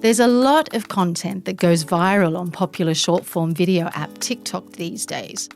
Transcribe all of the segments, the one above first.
There's a lot of content that goes viral on popular short-form video app TikTok these days.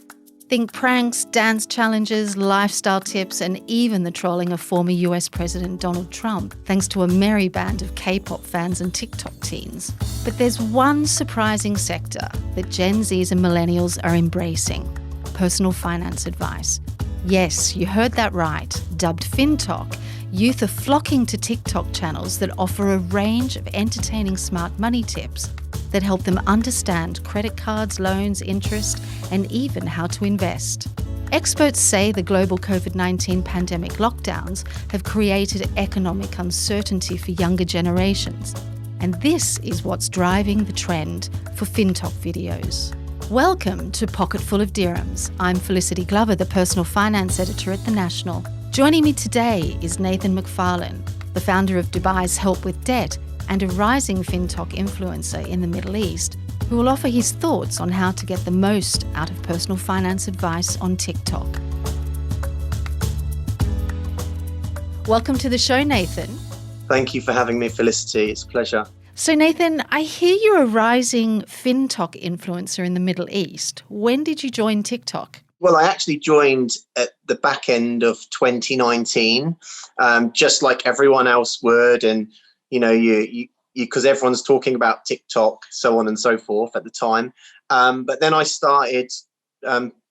Think pranks, dance challenges, lifestyle tips, and even the trolling of former US President Donald Trump, thanks to a merry band of K-pop fans and TikTok teens. But there's one surprising sector that Gen Zs and millennials are embracing: personal finance advice. Yes, you heard that right. Dubbed Fintoc, youth are flocking to TikTok channels that offer a range of entertaining smart money tips that help them understand credit cards, loans, interest, and even how to invest. Experts say the global COVID-19 pandemic lockdowns have created economic uncertainty for younger generations, and this is what's driving the trend for Fintoc videos. Welcome to Pocketful of Dirhams. I'm Felicity Glover, the personal finance editor at The National. Joining me today is Nathan McFarlane, the founder of Dubai's Help with Debt and a rising Fintoc influencer in the Middle East, who will offer his thoughts on how to get the most out of personal finance advice on TikTok. Welcome to the show, Nathan. Thank you for having me, Felicity. It's a pleasure. So, Nathan, I hear you're a rising Fintoc influencer in the Middle East. When did you join TikTok? Well, I actually joined at the back end of 2019, just like everyone else would. And, you because everyone's talking about TikTok, so on and so forth at the time. But then I started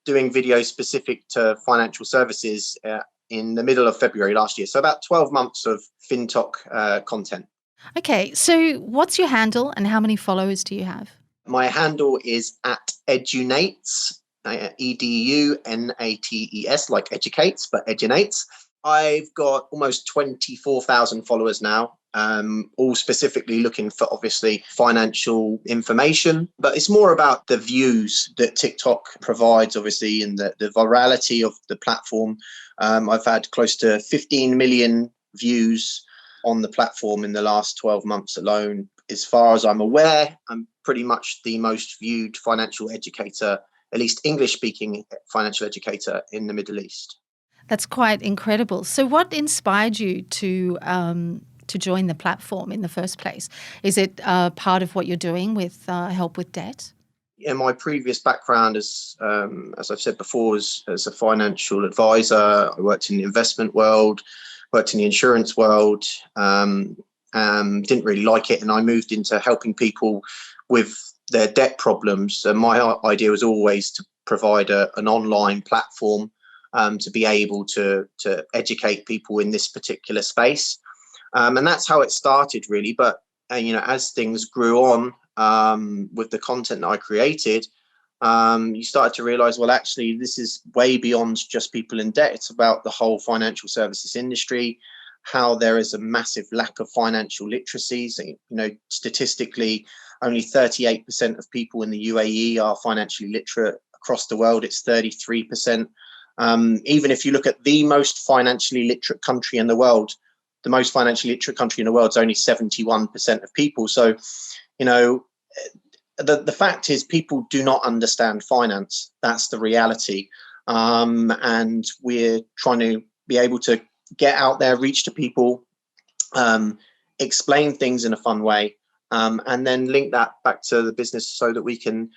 doing videos specific to financial services in the middle of February last year. So about 12 months of Fintoc content. Okay, so what's your handle and how many followers do you have? My handle is at edunates, EDUNATES, like educates, but edunates. I've got almost 24,000 followers now, all specifically looking for, obviously, financial information. But it's more about the views that TikTok provides, obviously, and the virality of the platform. I've had close to 15 million views on the platform in the last 12 months alone. As far as I'm aware, I'm pretty much the most viewed financial educator, at least English-speaking financial educator in the Middle East. That's quite incredible. So what inspired you to join the platform in the first place? Is it part of what you're doing with Help with Debt? Yeah, my previous background, as I've said before, as a financial advisor. I worked in the investment world, worked in the insurance world, didn't really like it, and I moved into helping people with their debt problems. And my idea was always to provide an online platform to be able to educate people in this particular space. And that's how it started, really. But, as things grew on with the content that I created, you started to realize, well, actually, this is way beyond just people in debt. It's about the whole financial services industry, how there is a massive lack of financial literacy. So, statistically, only 38% of people in the UAE are financially literate. Across the world, it's 33%. Even if you look at the most financially literate country in the world, the most financially literate country in the world is only 71% of people. So, the fact is, people do not understand finance. That's the reality. And we're trying to be able to get out there, reach to people, explain things in a fun way, and then link that back to the business so that we can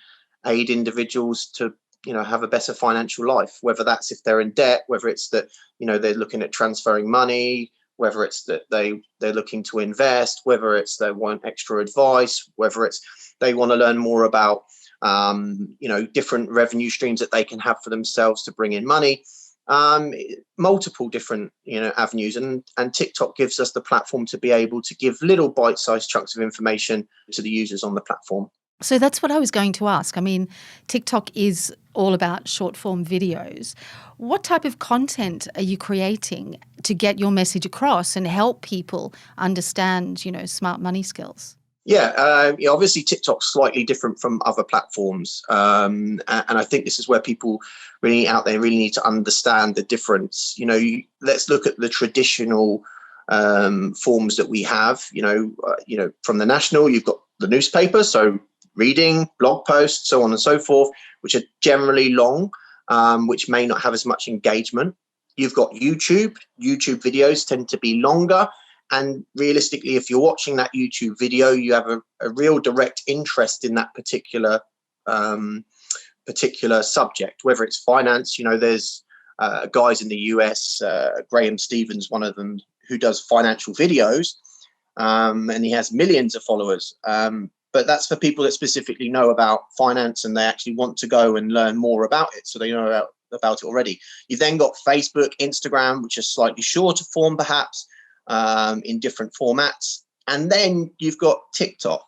aid individuals to have a better financial life, whether that's if they're in debt, whether it's that, they're looking at transferring money, whether it's that they're looking to invest, whether it's they want extra advice, whether it's they want to learn more about, different revenue streams that they can have for themselves to bring in money, multiple different, avenues. And TikTok gives us the platform to be able to give little bite-sized chunks of information to the users on the platform. So that's what I was going to ask. I mean, TikTok is all about short-form videos. What type of content are you creating to get your message across and help people understand, smart money skills? Yeah, obviously TikTok's slightly different from other platforms. And I think this is where people really out there really need to understand the difference. Let's look at the traditional forms that we have. From the National, you've got the newspaper, so reading, blog posts, so on and so forth, which are generally long, which may not have as much engagement. You've got YouTube. YouTube videos tend to be longer And realistically, if you're watching that YouTube video, you have a real direct interest in that particular subject, whether it's finance. There's guys in the US, Graham Stevens, one of them, who does financial videos, and he has millions of followers. But that's for people that specifically know about finance and they actually want to go and learn more about it. So they know about it already. You've then got Facebook, Instagram, which is slightly shorter form, perhaps, in different formats. And then you've got TikTok.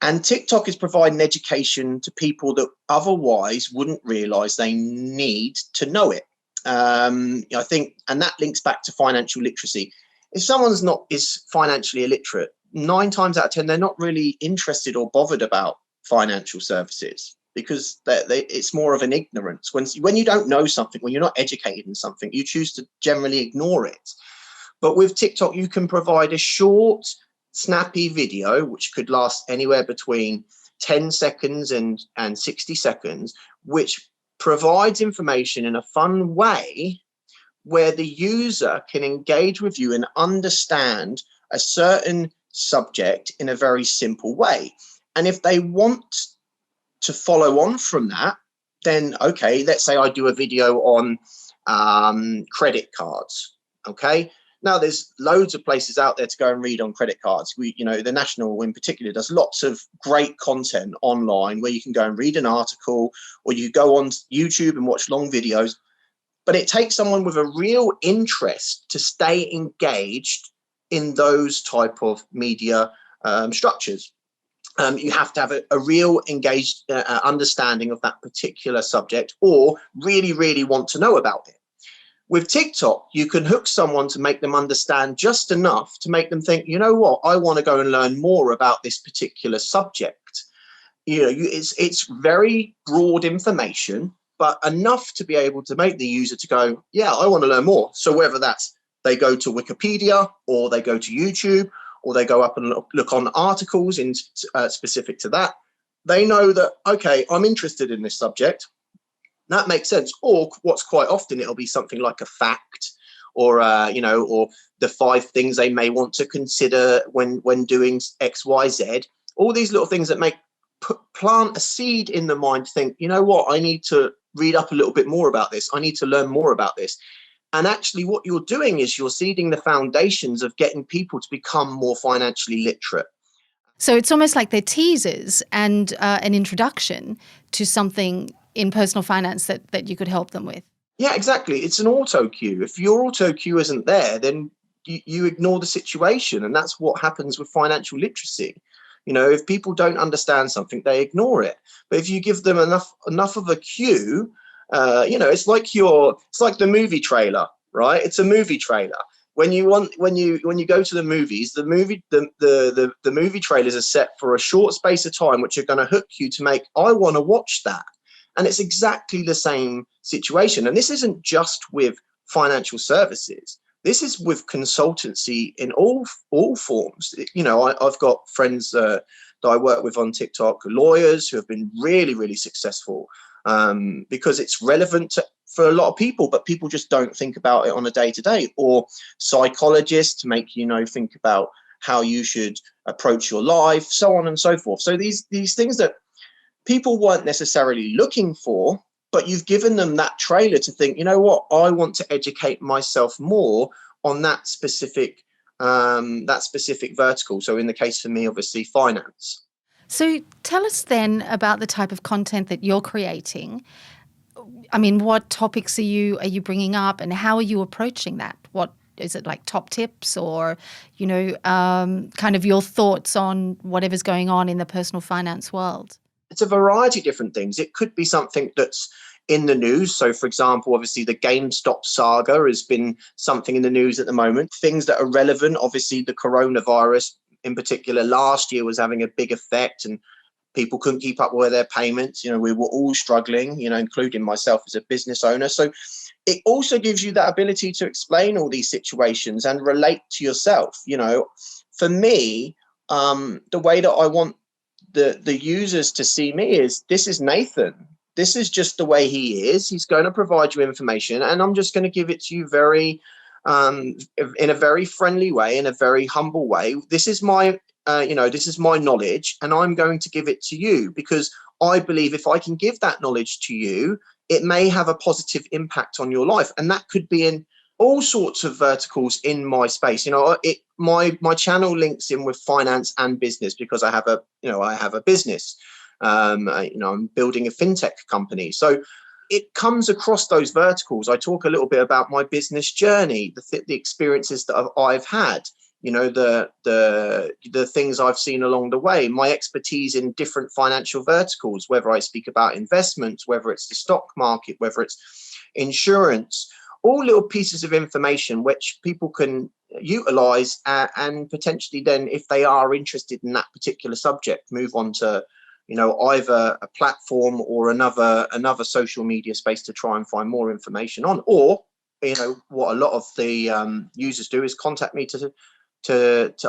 And TikTok is providing education to people that otherwise wouldn't realize they need to know it. I think, and that links back to financial literacy. If someone's is financially illiterate, 9 times out of 10, they're not really interested or bothered about financial services, because it's more of an ignorance. When you don't know something, when you're not educated in something, you choose to generally ignore it. But with TikTok, you can provide a short, snappy video, which could last anywhere between 10 seconds and 60 seconds, which provides information in a fun way where the user can engage with you and understand a certain subject in a very simple way. And if they want to follow on from that, then, okay, let's say I do a video on credit cards. Okay. Now, there's loads of places out there to go and read on credit cards. The National in particular does lots of great content online where you can go and read an article, or you go on YouTube and watch long videos. But it takes someone with a real interest to stay engaged in those type of media structures. You have to have a real engaged understanding of that particular subject, or really, really want to know about it. With TikTok, you can hook someone to make them understand just enough to make them think, you know what, I want to go and learn more about this particular subject. It's very broad information, but enough to be able to make the user to go, yeah, I want to learn more. So whether that's they go to Wikipedia, or they go to YouTube, or they go up and look on articles in specific to that, they know that, okay, I'm interested in this subject. That makes sense. Or what's quite often, it'll be something like a fact, or or the 5 things they may want to consider when doing X, Y, Z. All these little things that plant a seed in the mind to think, you know what, I need to read up a little bit more about this. I need to learn more about this. And actually, what you're doing is you're seeding the foundations of getting people to become more financially literate. So it's almost like they're teasers and an introduction to something in personal finance that you could help them with. Yeah, exactly. It's an auto cue. If your auto cue isn't there, then you ignore the situation. And that's what happens with financial literacy. If people don't understand something, they ignore it. But if you give them enough of a cue, it's like the movie trailer, right? It's a movie trailer. When you go to the movies, the movie trailers are set for a short space of time, which are going to hook you to make, I want to watch that. And it's exactly the same situation. And this isn't just with financial services. This is with consultancy in all forms. I've got friends that I work with on TikTok, lawyers who have been really, really successful because it's relevant for a lot of people, but people just don't think about it on a day-to-day. Or psychologists to make think about how you should approach your life, so on and so forth. So these things that people weren't necessarily looking for, but you've given them that trailer to think, you know what, I want to educate myself more on that specific vertical. So in the case for me, obviously, finance. So tell us then about the type of content that you're creating. I mean, what topics are you bringing up, and how are you approaching that? What is it, like top tips, or, kind of your thoughts on whatever's going on in the personal finance world? It's a variety of different things. It could be something that's in the news. So, for example, obviously the GameStop saga has been something in the news at the moment. Things that are relevant, obviously the coronavirus in particular last year was having a big effect, and people couldn't keep up with their payments. We were all struggling, including myself as a business owner. So it also gives you that ability to explain all these situations and relate to yourself. For me, the way that I want the users to see me is, this is Nathan. This is just the way he is. He's going to provide you information, and I'm just going to give it to you very in a very friendly way, in a very humble way. This is my, this is my knowledge, and I'm going to give it to you because I believe if I can give that knowledge to you, it may have a positive impact on your life. And that could be in all sorts of verticals in my space. My channel links in with finance and business because I have a business. I'm building a fintech company. So it comes across those verticals. I talk a little bit about my business journey, the experiences that I've had, the things I've seen along the way, my expertise in different financial verticals, whether I speak about investments, whether it's the stock market, whether it's insurance, all little pieces of information which people can utilize and potentially then, if they are interested in that particular subject, move on to either a platform or another social media space to try and find more information on. Or what a lot of the users do is contact me to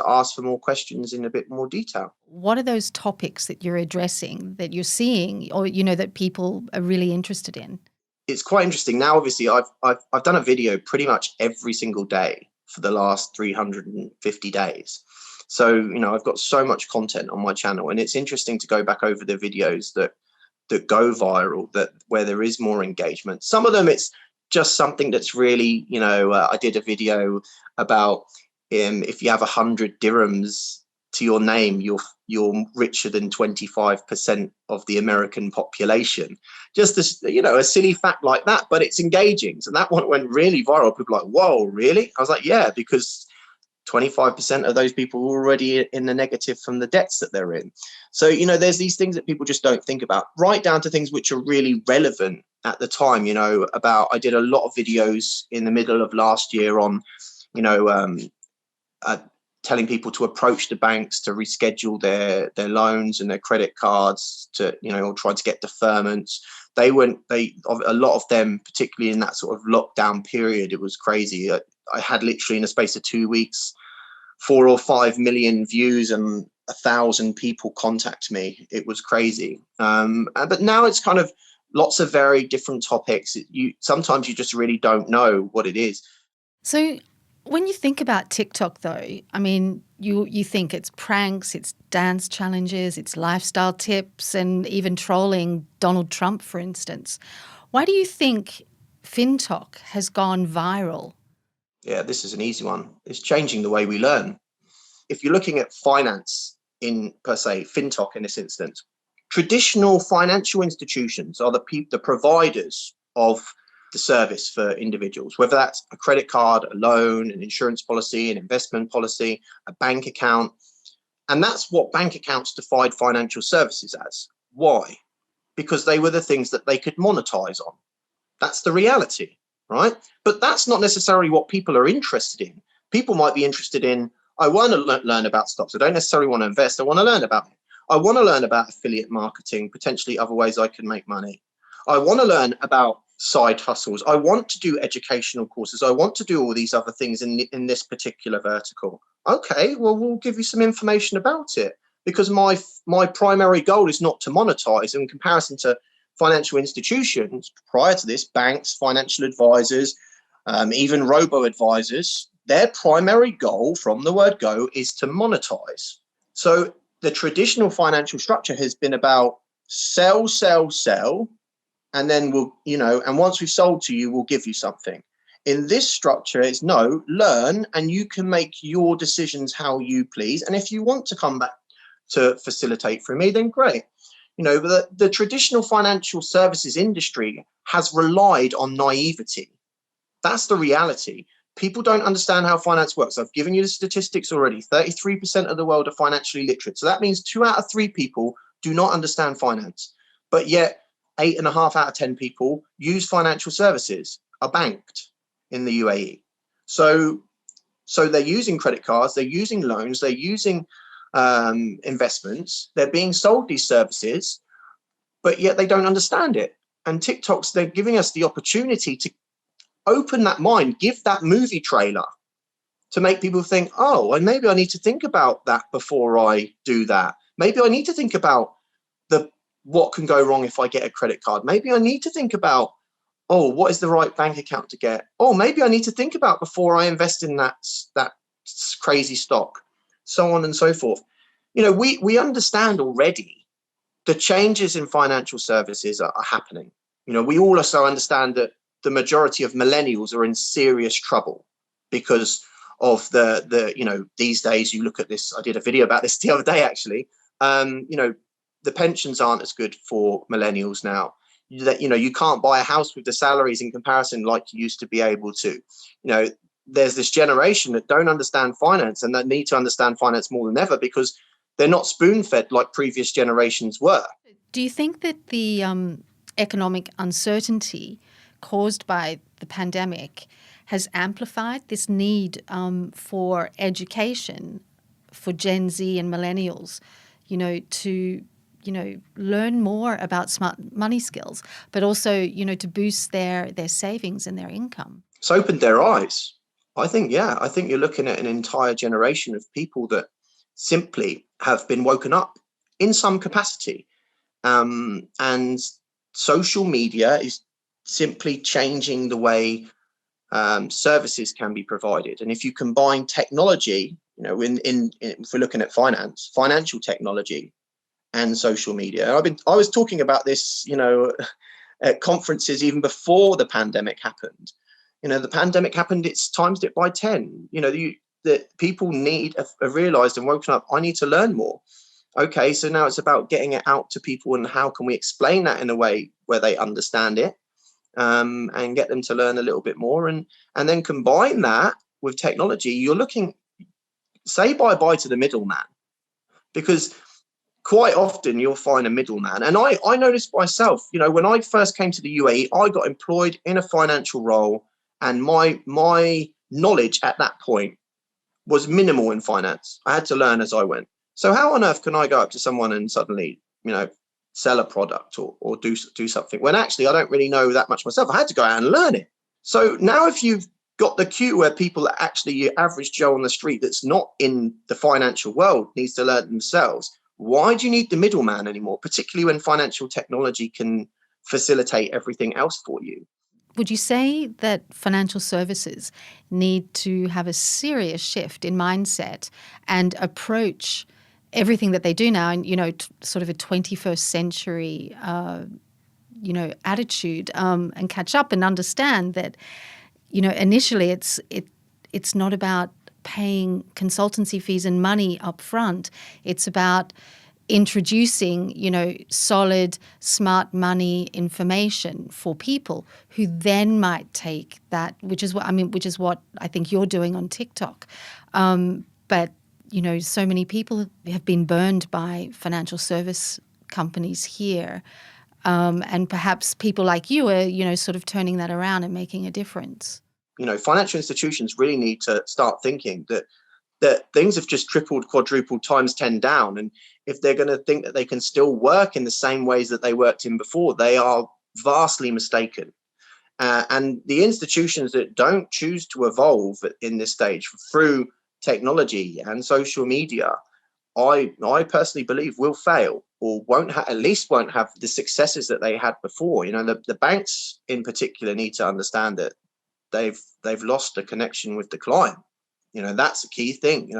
ask for more questions in a bit more detail. What are those topics that you're addressing, that you're seeing, or that people are really interested in? It's quite interesting. Now, obviously, I've done a video pretty much every single day for the last 350 days. So, I've got so much content on my channel, and it's interesting to go back over the videos that go viral, where there is more engagement. Some of them, it's just something that's really, I did a video about if you have 100 dirhams to your name, you're richer than 25% of the American population. Just a silly fact like that, but it's engaging. So that one went really viral. People were like, whoa, really? I was like, yeah, because 25% of those people are already in the negative from the debts that they're in. So, there's these things that people just don't think about, right down to things which are really relevant at the time. I did a lot of videos in the middle of last year on, telling people to approach the banks to reschedule their loans and their credit cards to, or try to get deferments. A lot of them, particularly in that sort of lockdown period, it was crazy. I had literally in the space of 2 weeks, 4 or 5 million views and 1,000 people contact me. It was crazy. But now it's kind of lots of very different topics. Sometimes you just really don't know what it is. So when you think about TikTok, though, I mean, you think it's pranks, it's dance challenges, it's lifestyle tips, and even trolling Donald Trump, for instance. Why do you think Fintoc has gone viral? Yeah, this is an easy one. It's changing the way we learn. If you're looking at finance in, per se, Fintoc in this instance, traditional financial institutions are the providers of the service for individuals, whether that's a credit card, a loan, an insurance policy, an investment policy, a bank account. And that's what bank accounts defined financial services as. Why? Because they were the things that they could monetize on. That's the reality, right? But that's not necessarily what people are interested in. People might be interested in, I want to learn about stocks. I don't necessarily want to invest. I want to learn about it. I want to learn about affiliate marketing, potentially other ways I can make money. I want to learn about side hustles. I want to do educational courses. I want to do all these other things in this particular vertical. Okay, well, we'll give you some information about it, because my primary goal is not to monetize. In comparison to financial institutions prior to this, banks, financial advisors, even robo-advisors, their primary goal from the word go is to monetize. So the traditional financial structure has been about sell, sell, sell, and then and once we've sold to you, we'll give you something. In this structure, it's no, learn, and you can make your decisions how you please. And if you want to come back to facilitate for me, then great. But the traditional financial services industry has relied on naivety. That's the reality. People don't understand how finance works. I've given you the statistics already. 33% of the world are financially literate. So that means 2 out of 3 people do not understand finance. But yet 8.5 out of 10 people use financial services, are banked in the UAE. So they're using credit cards, they're using loans, they're using investments, they're being sold these services, but yet they don't understand it. And TikToks, they're giving us the opportunity to open that mind, give that movie trailer to make people think, oh, and maybe I need to think about that before I do that. Maybe I need to think about what can go wrong if I get a credit card. Maybe I need to think about oh, what is the right bank account to get? Oh, maybe I need to think about before I invest in that crazy stock, so on and so forth. We understand already the changes in financial services are happening. We all also understand that the majority of millennials are in serious trouble because of these days. You look at this, I did a video about this the other day, actually. The pensions aren't as good for millennials now. That you can't buy a house with the salaries in comparison like you used to be able to. There's this generation that don't understand finance, and that need to understand finance more than ever because they're not spoon-fed like previous generations were. Do you think that the economic uncertainty caused by the pandemic has amplified this need for education for Gen Z and millennials, to learn more about smart money skills, but also, to boost their savings and their income? It's opened their eyes. I think you're looking at an entire generation of people that simply have been woken up in some capacity. And social media is simply changing the way services can be provided. And if you combine technology, if we're looking at financial technology and social media, I was talking about this, at conferences even before the pandemic happened. The pandemic happened, it's times it by 10. That people have realized and woken up, I need to learn more. Okay, so now it's about getting it out to people, and how can we explain that in a way where they understand it, and get them to learn a little bit more, and then combine that with technology. You're looking, say bye-bye to the middleman, because quite often you'll find a middleman. And I noticed myself, when I first came to the UAE, I got employed in a financial role, and my knowledge at that point was minimal in finance. I had to learn as I went. So how on earth can I go up to someone and suddenly, sell a product or do something when actually I don't really know that much myself? I had to go out and learn it. So now if you've got the queue where people are actually your average Joe on the street that's not in the financial world needs to learn themselves, why do you need the middleman anymore, particularly when financial technology can facilitate everything else for you? Would you say that financial services need to have a serious shift in mindset and approach everything that they do now in, sort of a 21st century, attitude, and catch up and understand that, initially it's not about paying consultancy fees and money up front. It's about introducing, solid, smart money information for people who then might take that, which is what I think you're doing on TikTok. But, so many people have been burned by financial service companies here. And perhaps people like you are, sort of turning that around and making a difference. Financial institutions really need to start thinking that things have just tripled, quadrupled, times 10 down. And if they're going to think that they can still work in the same ways that they worked in before, they are vastly mistaken. And the institutions that don't choose to evolve in this stage through technology and social media, I personally believe will fail, or at least won't have the successes that they had before. The banks in particular need to understand that they've lost a connection with the client. That's a key thing.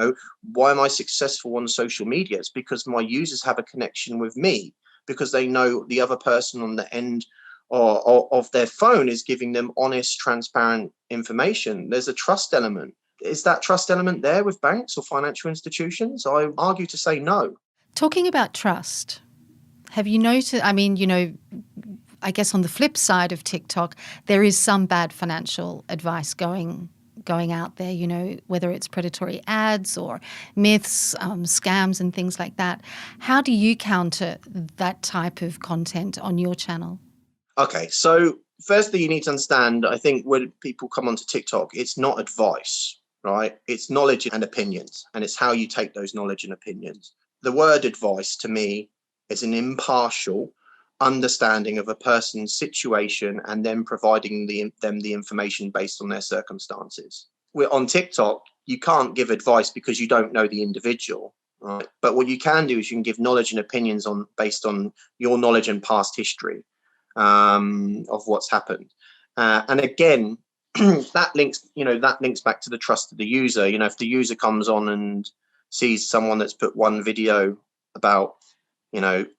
Why am I successful on social media? It's because my users have a connection with me, because they know the other person on the end of their phone is giving them honest, transparent information. There's a trust element. Is that trust element there with banks or financial institutions? I argue to say no. Talking about trust, have you noticed, I guess on the flip side of TikTok, there is some bad financial advice going out there, whether it's predatory ads or myths, scams and things like that. How do you counter that type of content on your channel? Okay, so firstly, you need to understand, I think when people come onto TikTok, it's not advice, right? It's knowledge and opinions, and it's how you take those knowledge and opinions. The word advice to me is an impartial understanding of a person's situation and then providing them the information based on their circumstances. We're on TikTok, you can't give advice because you don't know the individual, right? But what you can do is you can give knowledge and opinions based on your knowledge and past history of what's happened. And again, that links back to the trust of the user. If the user comes on and sees someone that's put one video about,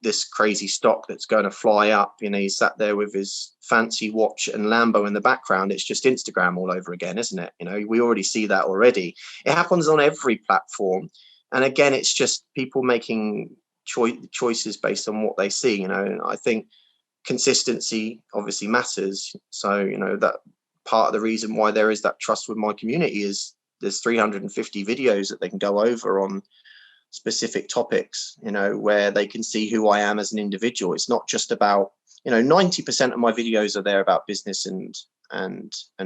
this crazy stock that's going to fly up, he's sat there with his fancy watch and Lambo in the background, it's just Instagram all over again, isn't it? We already see that already. It happens on every platform. And again, it's just people making choices based on what they see. I think consistency obviously matters. So, that part of the reason why there is that trust with my community is there's 350 videos that they can go over on specific topics, where they can see who I am as an individual. It's not just about, 90% of my videos are there about business and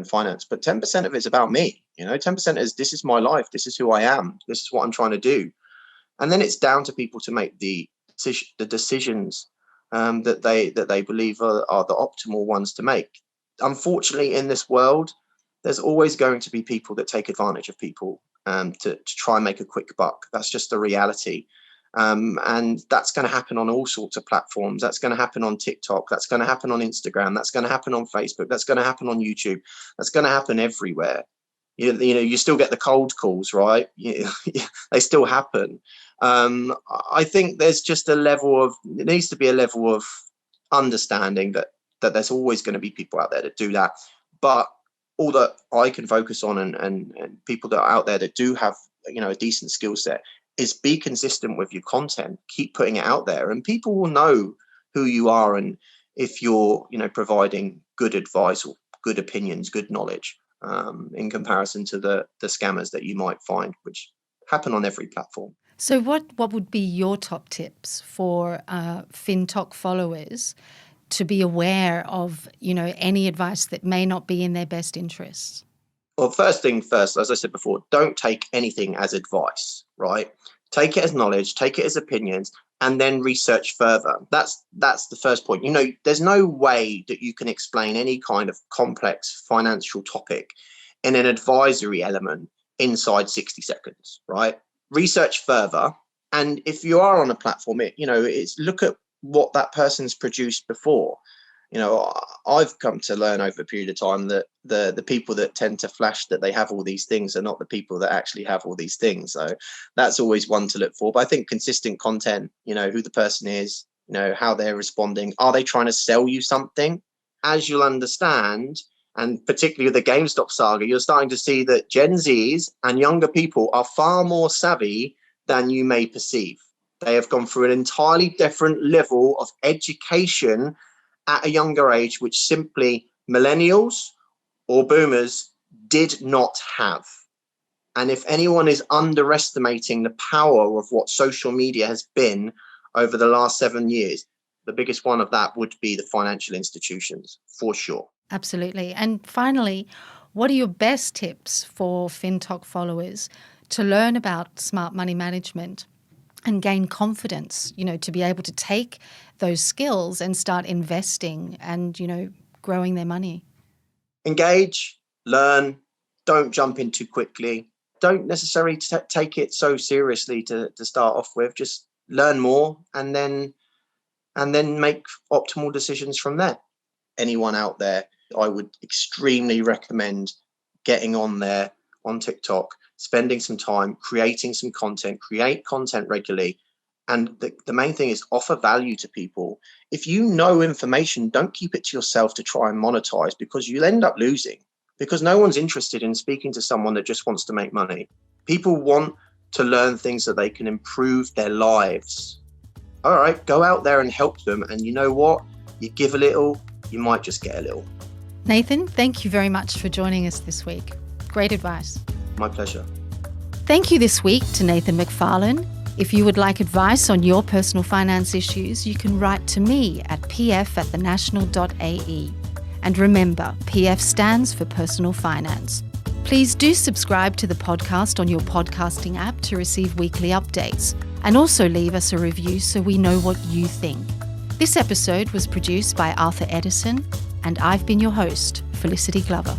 finance, but 10% of it's about me. 10% is, this is my life, this is who I am, this is what I'm trying to do. And then it's down to people to make the decisions that they believe are the optimal ones to make. Unfortunately, in this world, there's always going to be people that take advantage of people to try and make a quick buck. That's just the reality. And that's going to happen on all sorts of platforms. That's going to happen on TikTok. That's going to happen on Instagram. That's going to happen on Facebook. That's going to happen on YouTube. That's going to happen everywhere. You still get the cold calls, right? They still happen. I think there's just there needs to be a level of understanding that there's always going to be people out there that do that. But all that I can focus on and people that are out there that do have, a decent skill set is be consistent with your content, keep putting it out there, and people will know who you are. And if you're, providing good advice or good opinions, good knowledge, in comparison to the scammers that you might find, which happen on every platform. So what would be your top tips for Fintoc followers to be aware of, any advice that may not be in their best interests? Well, first thing first, as I said before, don't take anything as advice, right? Take it as knowledge, take it as opinions, and then research further. That's the first point. There's no way that you can explain any kind of complex financial topic in an advisory element inside 60 seconds, right? Research further. And if you are on a platform, it's look at what that person's produced before. I've come to learn over a period of time that the people that tend to flash that they have all these things are not the people that actually have all these things. So that's always one to look for. But I think consistent content, who the person is, how they're responding. Are they trying to sell you something? As you'll understand, and particularly with the GameStop saga, you're starting to see that Gen Zs and younger people are far more savvy than you may perceive. They have gone through an entirely different level of education at a younger age, which simply millennials or boomers did not have. And if anyone is underestimating the power of what social media has been over the last 7 years, the biggest one of that would be the financial institutions, for sure. Absolutely. And finally, what are your best tips for Fintoc followers to learn about smart money management and gain confidence, to be able to take those skills and start investing and, growing their money? Engage, learn, don't jump in too quickly. Don't necessarily take it so seriously to start off with. Just learn more and then make optimal decisions from there. Anyone out there, I would extremely recommend getting on there on TikTok, spending some time, creating some content, create content regularly. And the main thing is offer value to people. If you know information, don't keep it to yourself to try and monetize, because you'll end up losing, because no one's interested in speaking to someone that just wants to make money. People want to learn things that they can improve their lives. All right, go out there and help them. And you know what? You give a little, you might just get a little. Nathan, thank you very much for joining us this week. Great advice. My pleasure. Thank you this week to Nathan McFarlane. If you would like advice on your personal finance issues, you can write to me at pf@thenational.ae. And remember, PF stands for Personal Finance. Please do subscribe to the podcast on your podcasting app to receive weekly updates, and also leave us a review so we know what you think. This episode was produced by Arthur Edison, and I've been your host, Felicity Glover.